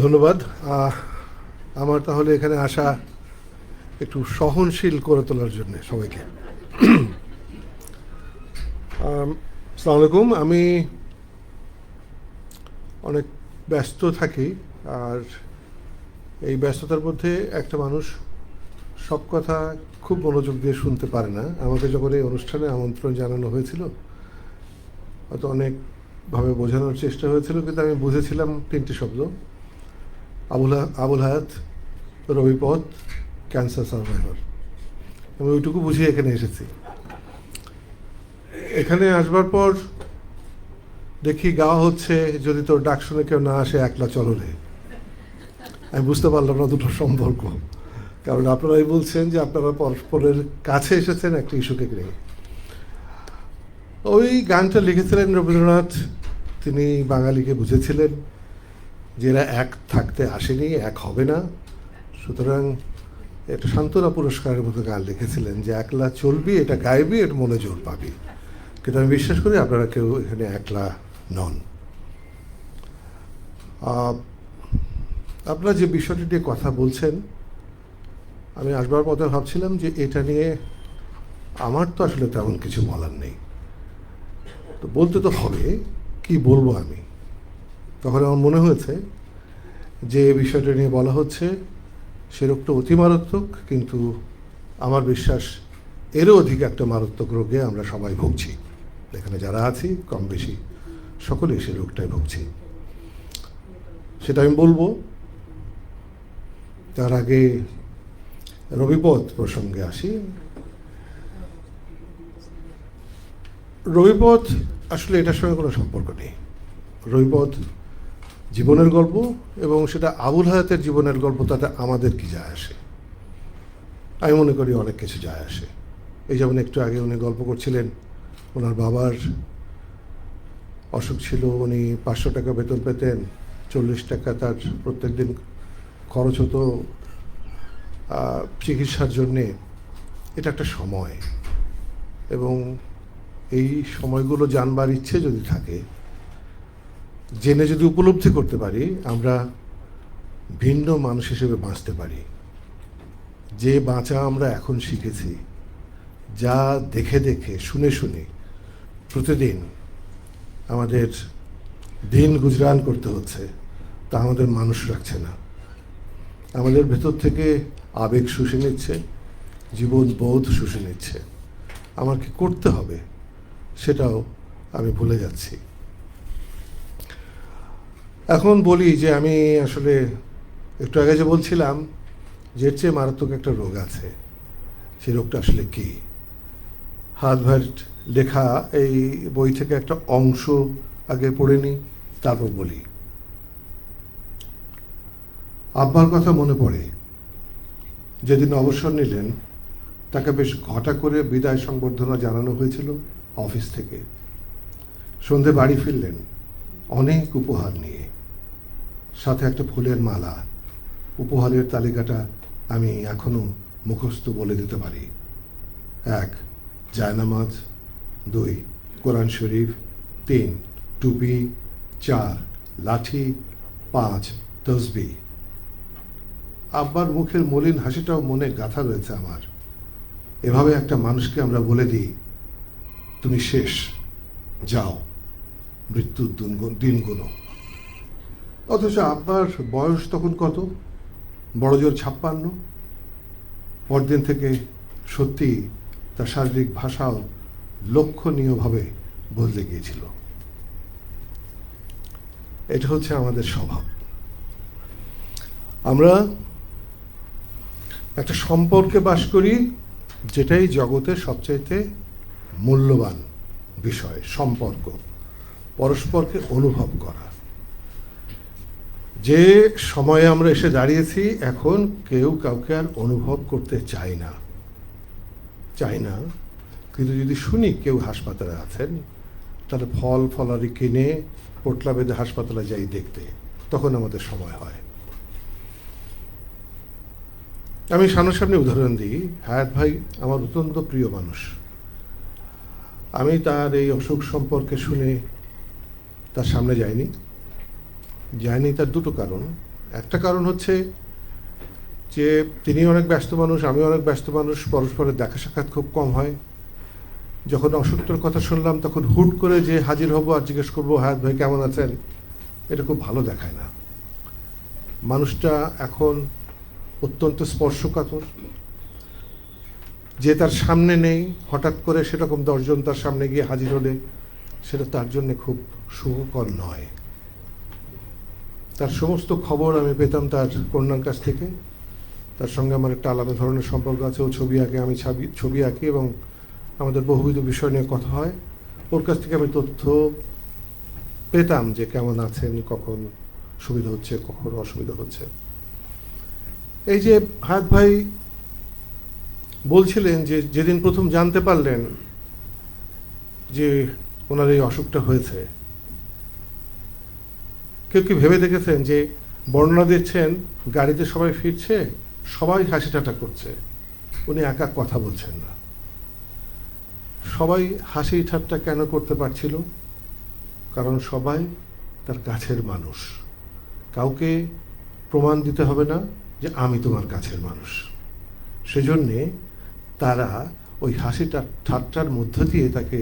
ধন্যবাদ। আমার তাহলে এখানে আসা একটু সহনশীল করে তোলার জন্য সবাইকে। আসসালামু আলাইকুম। আমি অনেক ব্যস্ত থাকি, আর এই ব্যস্ততার মধ্যে একটা মানুষ সব কথা খুব মনোযোগ দিয়ে শুনতে পারে না। আমাকে যখন এই অনুষ্ঠানে আমন্ত্রণ জানানো হয়েছিল, হয়তো অনেকভাবে বোঝানোর চেষ্টা হয়েছিল, কিন্তু আমি বুঝেছিলাম তিনটি শব্দ: আবুল হায়াত, রবিপথ, ক্যান্সার সার্ভাইভার। আমি ওইটুকু বুঝিয়ে এখানে এসেছি। এখানে আসবার পর দেখি গাওয়া হচ্ছে, যদি তোর ডাক শুনে কেউ না আসে একলা চললে। আমি বুঝতে পারলাম না দুটো সম্পর্ক, কারণ আপনারাই বলছেন যে আপনারা পরস্পরের কাছে এসেছেন একটা ইস্যুকে নিয়ে। ওই গানটা লিখেছিলেন রবীন্দ্রনাথ। তিনি বাঙালিকে বুঝেছিলেন যে এরা এক থাকতে আসেনি, এক হবে না। সুতরাং এটা সান্ত্বনা পুরস্কারের মতো গান লিখেছিলেন যে একলা চলবি, এটা গাইবি, এটা মনে জোর পাবি। কিন্তু আমি বিশ্বাস করি আপনারা কেউ এখানে একলা নন। আপনারা যে বিষয়টি নিয়ে কথা বলছেন, আমি আসবার পথে ভাবছিলাম যে এটা নিয়ে আমার তো আসলে তেমন কিছু বলার নেই, তো বলতে তো হবে। কি বলবো আমি? তখন আমার মনে হয়েছে যে বিষয়টা নিয়ে বলা হচ্ছে সে রোগটা অতি মারাত্মক, কিন্তু আমার বিশ্বাস এরও অধিক একটা মারাত্মক রোগে আমরা সবাই ভুগছি। এখানে যারা আছি কম বেশি সকলেই সে রোগটায় ভুগছি। সেটা আমি বলবো। তার আগে রবিপথ প্রসঙ্গে আসি। রবিপথ আসলে এটার সঙ্গে কোনো সম্পর্ক নেই। রবিপথ জীবনের গল্প, এবং সেটা আবুল হায়াতের জীবনের গল্প। তাতে আমাদের কি যায় আসে? আমি মনে করি অনেক কিছু যায় আসে। এই যেমন একটু আগে উনি গল্প করছিলেন, ওনার বাবার অসুখ ছিল, উনি 500 টাকা বেতন পেতেন, 40 টাকা তার প্রত্যেক দিন খরচ হতো চিকিৎসার জন্যে। এটা একটা সময়, এবং এই সময়গুলো জানবার ইচ্ছে যদি থাকে, জেনে যদি উপলব্ধি করতে পারি, আমরা ভিন্ন মানুষ হিসেবে বাঁচতে পারি। যে বাঁচা আমরা এখন শিখেছি, যা দেখে দেখে শুনে শুনে প্রতিদিন আমাদের দিন গুজরান করতে হচ্ছে, তা আমাদের মানুষ রাখছে না। আমাদের ভেতর থেকে আবেগ শুষে নিচ্ছে, জীবন বোধ শুষে নিচ্ছে। আমার কি করতে হবে সেটাও আমি ভুলে যাচ্ছি। এখন বলি যে আমি আসলে একটু আগে যে বলছিলাম যে এর চেয়ে মারাত্মক একটা রোগ আছে। সেই রোগটা আসলে কি? হার্ভার্ড লেখা এই বই থেকে একটা অংশ আগে পড়ে নিই, তারপর বলি। আব্বার কথা মনে পড়ে। যেদিন অবসর নিলেন, তাকে বেশ ঘটা করে বিদায় সংবর্ধনা জানানো হয়েছিল অফিস থেকে। সন্ধে বাড়ি ফিরলেন অনেক উপহার নিয়ে, সাথে একটা ফুলের মালা। উপহারের তালিকাটা আমি এখনো মুখস্থ বলে দিতে পারি: 1 জায়নামাজ, 2 কোরআন শরীফ, 3 টুপি, 4 লাঠি, 5 তসবি। আব্বার মুখের মলিন হাসিটাও মনে গাঁথা রয়েছে আমার। এভাবে একটা মানুষকে আমরা বলে দিই, তুমি শেষ, যাও, মৃত্যুর দিনগুলো। অথচ আব্বার বয়স তখন কত? বড়জোর 56। পরদিন থেকে সত্যি তার শারীরিক ভাষাও লক্ষণীয়ভাবে বদলে গিয়েছিল। এটা হচ্ছে আমাদের স্বভাব। আমরা একটা সম্পর্কে বাস করি, যেটাই জগতের সবচাইতে মূল্যবান বিষয়। সম্পর্ক, পরস্পরকে অনুভব করা। যে সময়ে আমরা এসে দাঁড়িয়েছি, এখন কেউ কাউকে আর অনুভব করতে চাই না। কিন্তু যদি শুনি কেউ হাসপাতালে আছেন, তাহলে ফল ফলারি কিনে পোটলা বেঁধে হাসপাতালে যাই দেখতে, তখন আমাদের সময় হয়। আমি সামনাসামনি উদাহরণ দিই। হায়াত ভাই আমার অত্যন্ত প্রিয় মানুষ। আমি তার এই অসুখ সম্পর্কে শুনে তার সামনে যাইনি। তার দুটো কারণ। একটা কারণ হচ্ছে যে তিনি অনেক ব্যস্ত মানুষ, আমি অনেক ব্যস্ত মানুষ, পরস্পরের দেখা সাক্ষাৎ খুব কম হয়। যখন অসুখটার কথা শুনলাম তখন হুট করে যে হাজির হব আর জিজ্ঞেস করবো হায়াত ভাই কেমন আছেন, এটা খুব ভালো দেখায় না। মানুষটা এখন অত্যন্ত স্পর্শকাতর। যে তার সামনে নেই, হঠাৎ করে সেরকম 10 জন তার সামনে গিয়ে হাজির হলে সেটা তার জন্য খুব সুখকর নয়। তার সমস্ত খবর আমি পেতাম তার কন্যার কাছ থেকে। তার সঙ্গে আমার একটা আলাদা ধরনের সম্পর্ক আছে। ও ছবি আঁকে, আমি ছবি আঁকি, এবং আমাদের বহুবিধ বিষয় নিয়ে কথা হয়। ওর কাছ থেকে আমি তথ্য পেতাম যে কেমন আছেন, কখন সুবিধা হচ্ছে, কখন অসুবিধা হচ্ছে। এই যে হায়াত ভাই বলছিলেন যে যেদিন প্রথম জানতে পারলেন যে ওনার এই অসুখটা হয়েছে, কেউ কি ভেবে দেখেছেন যে বর্ণনা দিচ্ছেন গাড়িতে সবাই ফিরছে, সবাই হাসি ঠাট্টা করছে, উনি একা কথা বলছেন না। সবাই হাসি ঠাট্টা কেন করতে পারছিল? কারণ সবাই তার কাছের মানুষ। কাউকে প্রমাণ দিতে হবে না যে আমি তোমার কাছের মানুষ। সেজন্যে তারা ওই হাসি ঠাট্টার মধ্য দিয়ে তাকে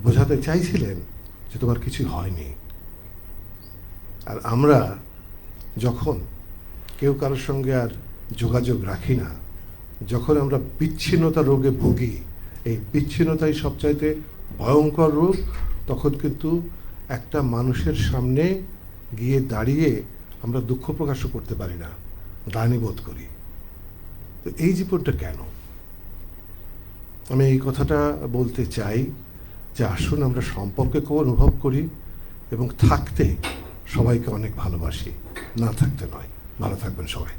বোঝাতে চাইছিলেন যে তোমার কিছু হয়নি। আর আমরা যখন কেউ কারোর সঙ্গে আর যোগাযোগ রাখি না, যখন আমরা বিচ্ছিন্নতা রোগে ভুগি, এই বিচ্ছিন্নতাই সবচাইতে ভয়ঙ্কর রোগ, তখন কিন্তু একটা মানুষের সামনে গিয়ে দাঁড়িয়ে আমরা দুঃখ প্রকাশও করতে পারি না, গ্লানি বোধ করি। তো এই জীবনটা কেন? আমি এই কথাটা বলতে চাই যে আসুন আমরা সম্পর্কে খুব অনুভব করি এবং থাকতে সবাইকে অনেক ভালোবাসি, না থাকতে নয়। ভালো থাকবেন সবাই।